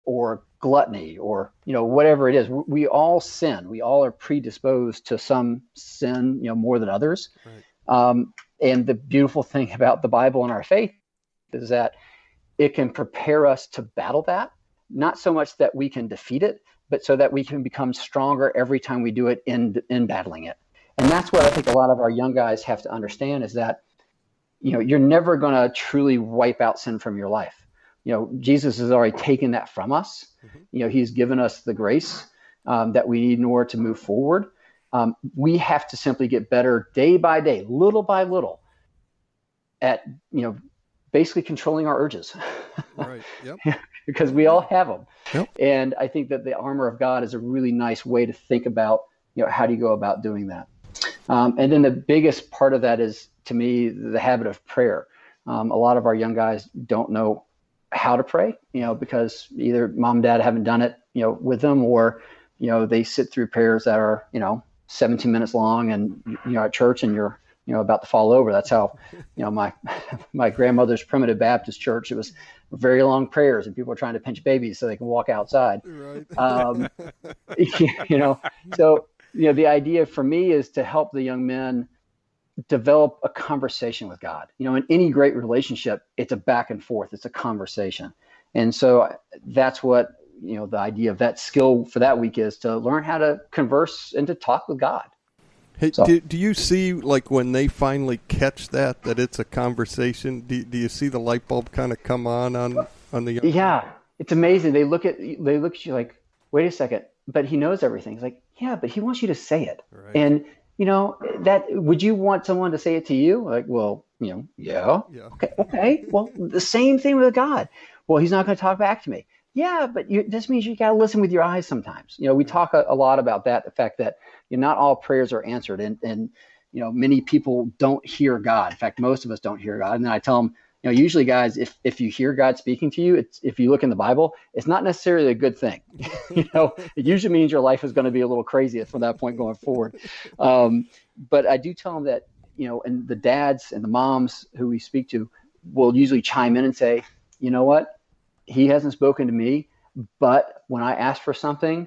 or gluttony or, whatever it is. We all sin. We all are predisposed to some sin, more than others. Right. And the beautiful thing about the Bible and our faith is that it can prepare us to battle that, not so much that we can defeat it, but so that we can become stronger every time we do it in battling it. And that's what I think a lot of our young guys have to understand is that, you're never going to truly wipe out sin from your life. Jesus has already taken that from us. Mm-hmm. He's given us the grace that we need in order to move forward. We have to simply get better day by day, little by little, at, basically controlling our urges. Right. Yep. Because we all have them. Yep. And I think that the armor of God is a really nice way to think about, how do you go about doing that? And then the biggest part of that is, to me, the habit of prayer. A lot of our young guys don't know how to pray, because either mom and dad haven't done it, with them, or, they sit through prayers that are, 17 minutes long and, at church and you're, about to fall over. That's how, my grandmother's Primitive Baptist church, it was very long prayers and people are trying to pinch babies so they can walk outside. Right. So, the idea for me is to help the young men develop a conversation with God. In any great relationship, it's a back and forth, it's a conversation. And so that's what, the idea of that skill for that week is to learn how to converse and to talk with God. Hey, so, do you see, like, when they finally catch that it's a conversation, do you see the light bulb kind of come on the young? Yeah, it's amazing. They look at you like, wait a second, but he knows everything. It's like, yeah, but he wants you to say it. Right. And, that, would you want someone to say it to you? Like, well, yeah. Okay. Well, the same thing with God. Well, he's not going to talk back to me. Yeah, but this means you got to listen with your eyes sometimes. We talk a lot about that, the fact that not all prayers are answered. And many people don't hear God. In fact, most of us don't hear God. And then I tell them, usually, guys, if you hear God speaking to you, if you look in the Bible, it's not necessarily a good thing. It usually means your life is going to be a little crazy from that point going forward. But I do tell them that, and the dads and the moms who we speak to will usually chime in and say, you know what? He hasn't spoken to me, but when I asked for something,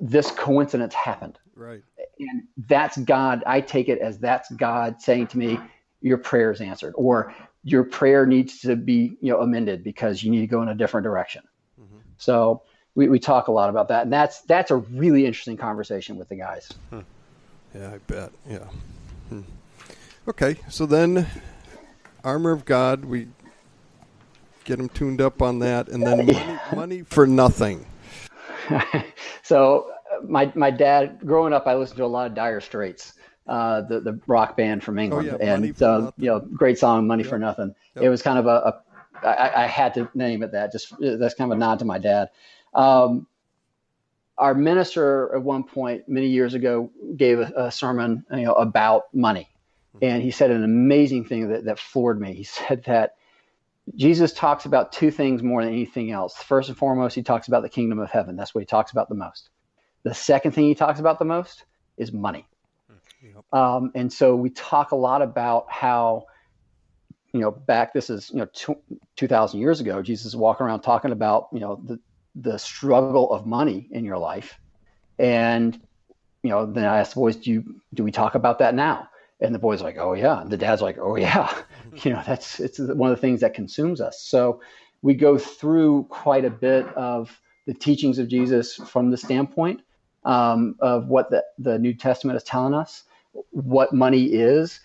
this coincidence happened. Right. And that's God. I take it as that's God saying to me, your prayer is answered, or your prayer needs to be, amended because you need to go in a different direction. Mm-hmm. So we talk a lot about that. And that's a really interesting conversation with the guys. Yeah, I bet. Yeah. Okay. So then armor of God, we get them tuned up on that, and then money for nothing. So my dad, growing up, I listened to a lot of Dire Straits, the rock band from England. Oh, yeah, and great song, Money for Nothing. Yep. It was kind of I had to name it that. That's kind of a nod to my dad. Our minister at one point many years ago gave a sermon, about money, and he said an amazing thing that floored me. He said that Jesus talks about two things more than anything else. First and foremost, he talks about the kingdom of heaven. That's what he talks about the most. The second thing he talks about the most is money. Yep. And so we talk a lot about how, this is 2,000 years ago, Jesus is walking around talking about, the struggle of money in your life. And, then I asked the boys, do we talk about that now? And the boys are like, oh yeah. And the dad's like, oh yeah. It's one of the things that consumes us. So we go through quite a bit of the teachings of Jesus from the standpoint of what the New Testament is telling us, what money is,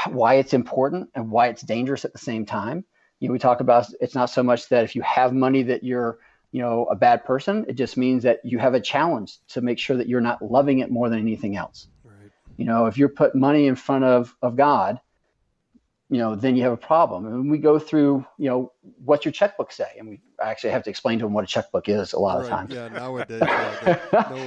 why it's important and why it's dangerous at the same time. We talk about, it's not so much that if you have money that you're, a bad person. It just means that you have a challenge to make sure that you're not loving it more than anything else. Right. If you're put money in front of God, then you have a problem. And we go through, what's your checkbook say? And we actually have to explain to them what a checkbook is a lot of times. Yeah, nowadays.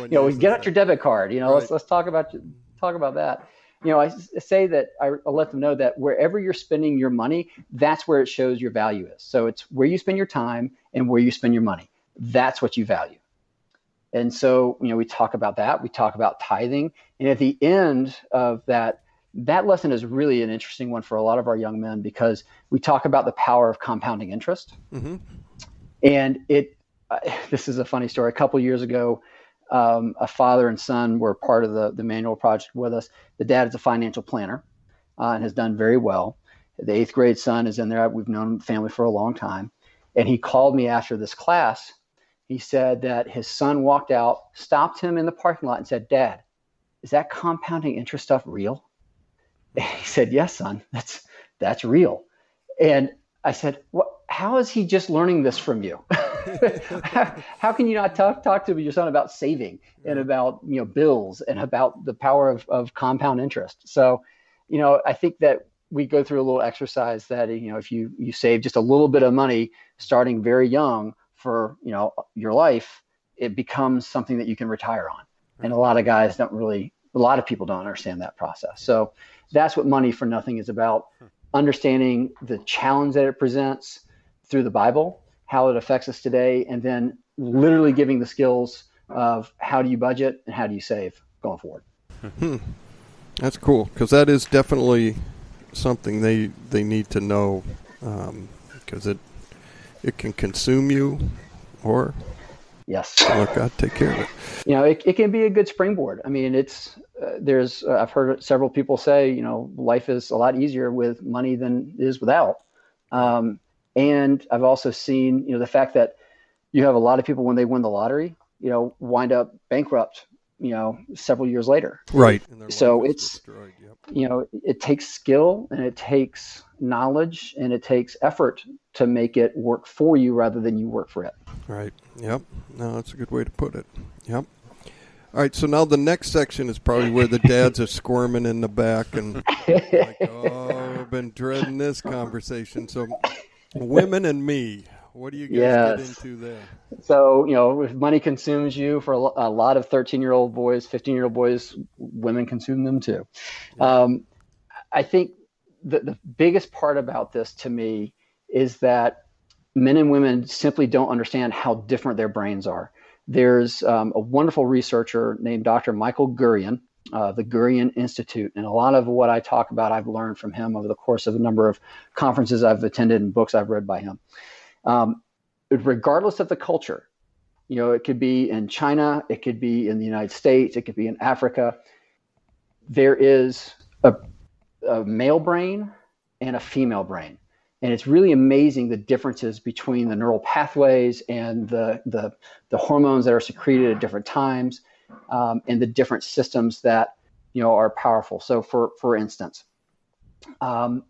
No one get out your debit card. Right. Let's talk about that. I say that I let them know that wherever you're spending your money, that's where it shows your value is. So it's where you spend your time and where you spend your money. That's what you value. And so, we talk about that. We talk about tithing. And at the end of that lesson is really an interesting one for a lot of our young men, because we talk about the power of compounding interest. Mm-hmm. And this is a funny story. A couple years ago, a father and son were part of the Immanuel Project with us. The dad is a financial planner and has done very well. The 8th grade son is in there. We've known the family for a long time. And he called me after this class. He said that his son walked out, stopped him in the parking lot and said, "Dad, is that compounding interest stuff real?" And he said, "Yes, son, that's real." And I said, how is he just learning this from you? How can you not talk to your son about saving and about bills and about the power of compound interest? So, I think that we go through a little exercise that if you save just a little bit of money starting very young for your life, it becomes something that you can retire on. And a lot of people don't understand that process. So that's what Money for Nothing is about. Understanding the challenge that it presents through the Bible, how it affects us today, and then literally giving the skills of how do you budget and how do you save going forward. That's cool, because that is definitely something they need to know, because it can consume you, or let God take care of it. It can be a good springboard. I mean, I've heard several people say, life is a lot easier with money than it is without. And I've also seen, the fact that you have a lot of people when they win the lottery, wind up bankrupt, several years later. Right. So it's, destroyed. Yep. It takes skill and it takes knowledge and it takes effort to make it work for you rather than you work for it. Right. Yep. No, that's a good way to put it. Yep. All right, so now the next section is probably where the dads are squirming in the back and like, I've been dreading this conversation. So women and me, what do you guys get into there? So, if money consumes you, for a lot of 13-year-old boys, 15-year-old boys, women consume them too. I think the biggest part about this to me is that men and women simply don't understand how different their brains are. There's a wonderful researcher named Dr. Michael Gurian, the Gurian Institute. And a lot of what I talk about, I've learned from him over the course of a number of conferences I've attended and books I've read by him. Regardless of the culture, it could be in China, it could be in the United States, it could be in Africa. There is a male brain and a female brain. And it's really amazing the differences between the neural pathways and the hormones that are secreted at different times, and the different systems that are powerful. So, for instance,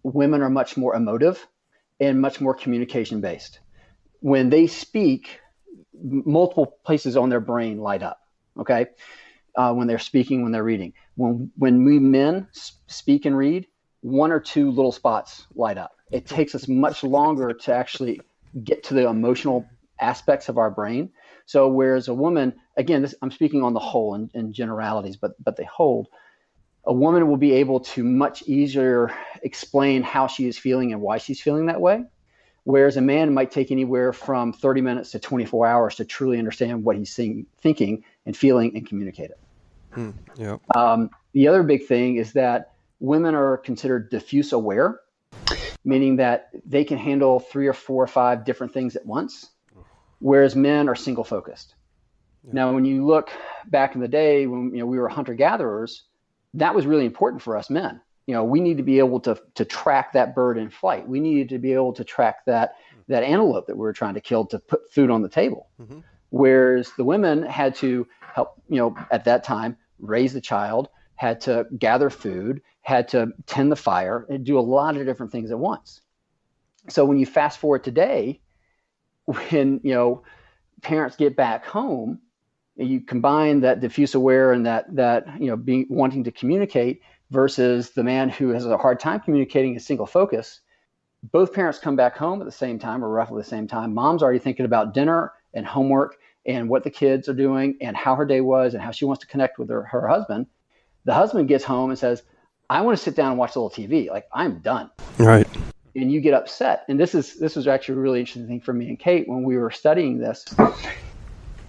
women are much more emotive and much more communication based. When they speak, multiple places on their brain light up. Okay, when they're speaking, when they're reading. When we men speak and read, 1 or 2 little spots light up. It takes us much longer to actually get to the emotional aspects of our brain. So whereas a woman, again, I'm speaking on the whole in generalities, but they hold. A woman will be able to much easier explain how she is feeling and why she's feeling that way. Whereas a man might take anywhere from 30 minutes to 24 hours to truly understand what he's thinking and feeling and communicate it. The other big thing is that women are considered diffuse aware, meaning that they can handle 3 or 4 or 5 different things at once, whereas men are single focused. Now, when you look back in the day when we were hunter-gatherers, that was really important for us men. We need to be able to track that bird in flight. We needed to be able to track that antelope that we were trying to kill to put food on the table. Mm-hmm. Whereas the women had to help, at that time, raise the child, had to gather food, had to tend the fire, and do a lot of different things at once. So when you fast forward today, when parents get back home, you combine that diffuse aware and that being wanting to communicate versus the man who has a hard time communicating, is single focus. Both parents come back home at the same time or roughly the same time. Mom's already thinking about dinner and homework and what the kids are doing and how her day was and how she wants to connect with her husband. The husband gets home and says, I want to sit down and watch a little TV. Like, I'm done. Right. And you get upset. And this was actually a really interesting thing for me and Kate when we were studying this.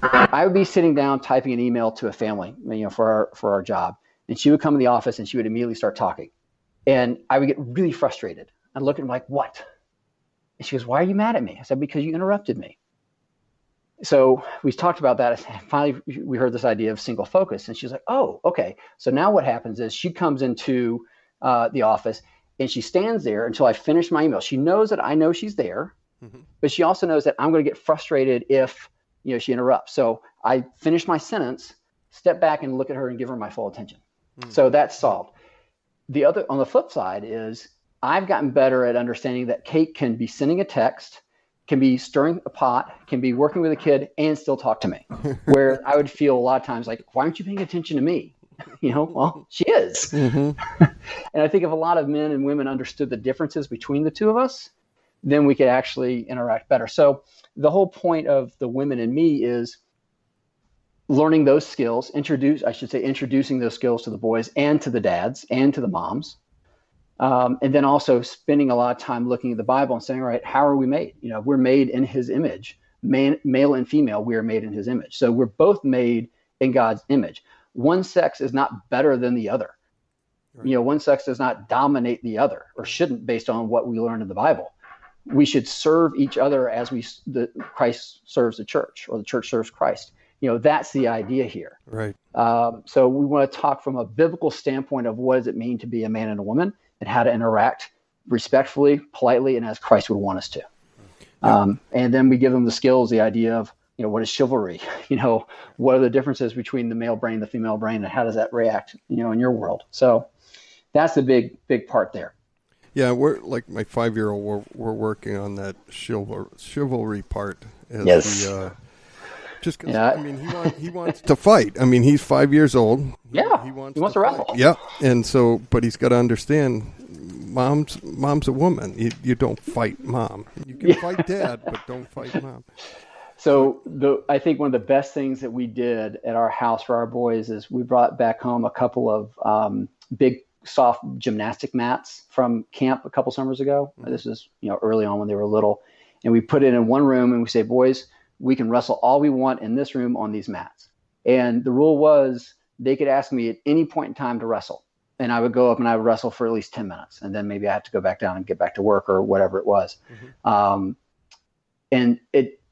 I would be sitting down typing an email to a family, for our job. And she would come in the office and she would immediately start talking. And I would get really frustrated. I'd look at her like, what? And she goes, why are you mad at me? I said, because you interrupted me. So we talked about that. And finally, we heard this idea of single focus. And she's like, oh, okay. So now what happens is she comes into the office and she stands there until I finish my email. She knows that I know she's there, but she also knows that I'm going to get frustrated if she interrupts. So I finish my sentence, step back and look at her and give her my full attention. So that's solved. On the flip side is I've gotten better at understanding that Kate can be sending a text, can be stirring a pot, can be working with a kid, and still talk to me. Where I would feel a lot of times like, why aren't you paying attention to me? Well, she is. And I think if a lot of men and women understood the differences between the two of us, then we could actually interact better. So the whole point of the women and me is learning those skills, introducing those skills to the boys and to the dads and to the moms. And then also spending a lot of time looking at the Bible and saying, all right, how are we made? We're made in his image, male and female, we are made in his image. So we're both made in God's image. One sex is not better than the other. Right. One sex does not dominate the other, or shouldn't, based on what we learn in the Bible. We should serve each other as Christ serves the church, or the church serves Christ. That's the idea here. Right. So we want to talk from a biblical standpoint of what does it mean to be a man and a woman, and how to interact respectfully, politely, and as Christ would want us to. Yeah. And then we give them the skills, the idea of, what is chivalry? What are the differences between the male brain, the female brain, and how does that react, in your world? So that's the big part there. Yeah, we're like my 5-year-old. We're working on that chivalry part. Yes. Just because he wants to fight. He's 5 years old. Yeah, he wants to wrestle. Yeah, and so, but he's got to understand, mom's a woman. You don't fight mom. You can fight dad, but don't fight mom. So I think one of the best things that we did at our house for our boys is we brought back home a couple of big soft gymnastic mats from camp a couple summers ago. Mm-hmm. This is early on when they were little, and we put it in one room and we say, boys, we can wrestle all we want in this room on these mats. And the rule was they could ask me at any point in time to wrestle, and I would go up and I would wrestle for at least 10 minutes, and then maybe I have to go back down and get back to work or whatever it was. Mm-hmm.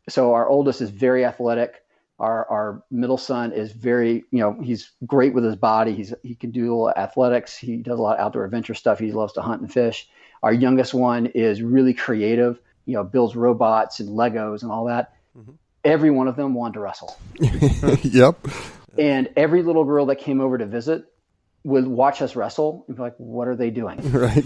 So our oldest is very athletic. Our middle son is very, he's great with his body. He can do a little athletics. He does a lot of outdoor adventure stuff. He loves to hunt and fish. Our youngest one is really creative, builds robots and Legos and all that. Mm-hmm. Every one of them wanted to wrestle. Yep. And every little girl that came over to visit would watch us wrestle and be like, what are they doing? Right.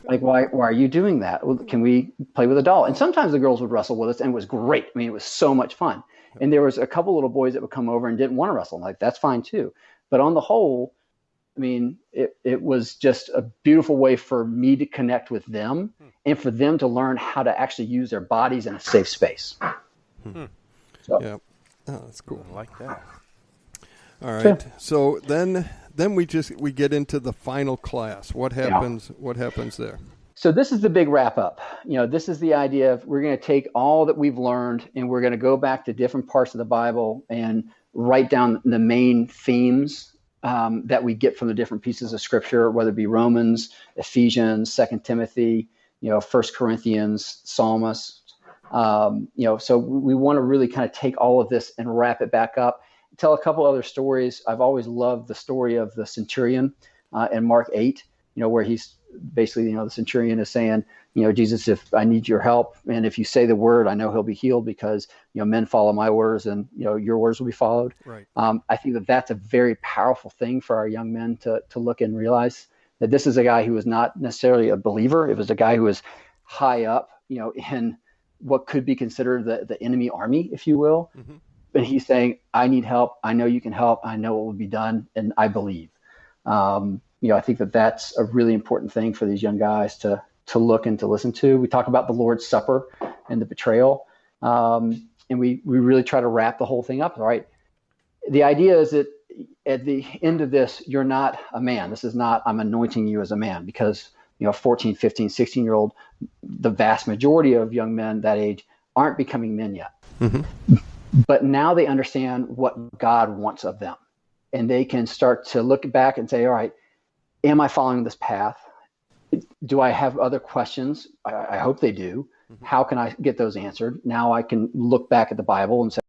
Like, why are you doing that? Well, can we play with a doll? And sometimes the girls would wrestle with us, and it was great. It was so much fun. And there was a couple little boys that would come over and didn't want to wrestle. I'm like, that's fine too. But on the whole, it was just a beautiful way for me to connect with them and for them to learn how to actually use their bodies in a safe space. So. Yeah. Oh, that's cool. I like that. All right. Sure. So then we get into the final class. What happens? Yeah. What happens there? So this is the big wrap up. This is the idea of we're going to take all that we've learned and we're going to go back to different parts of the Bible and write down the main themes that we get from the different pieces of Scripture, whether it be Romans, Ephesians, 2 Timothy, 1 Corinthians, Psalms. So we want to really kind of take all of this and wrap it back up. Tell a couple other stories. I've always loved the story of the centurion in Mark 8, where he's basically, the centurion is saying, Jesus, if I need your help, and if you say the word, I know he'll be healed because, men follow my words and, your words will be followed. Right. I think that that's a very powerful thing for our young men to look and realize that this is a guy who was not necessarily a believer. It was a guy who was high up, in what could be considered the enemy army, if you will. Mm-hmm. But he's saying, I need help. I know you can help. I know what will be done. And I believe. I think that that's a really important thing for these young guys to look and to listen to. We talk about the Lord's Supper and the betrayal. And we really try to wrap the whole thing up. All right. The idea is that at the end of this, you're not a man. This is not, I'm anointing you as a man, because, 14, 15, 16-year-old, the vast majority of young men that age aren't becoming men yet. Mm-hmm. But now they understand what God wants of them. And they can start to look back and say, all right, am I following this path? Do I have other questions? I hope they do. How can I get those answered? Now I can look back at the Bible and say,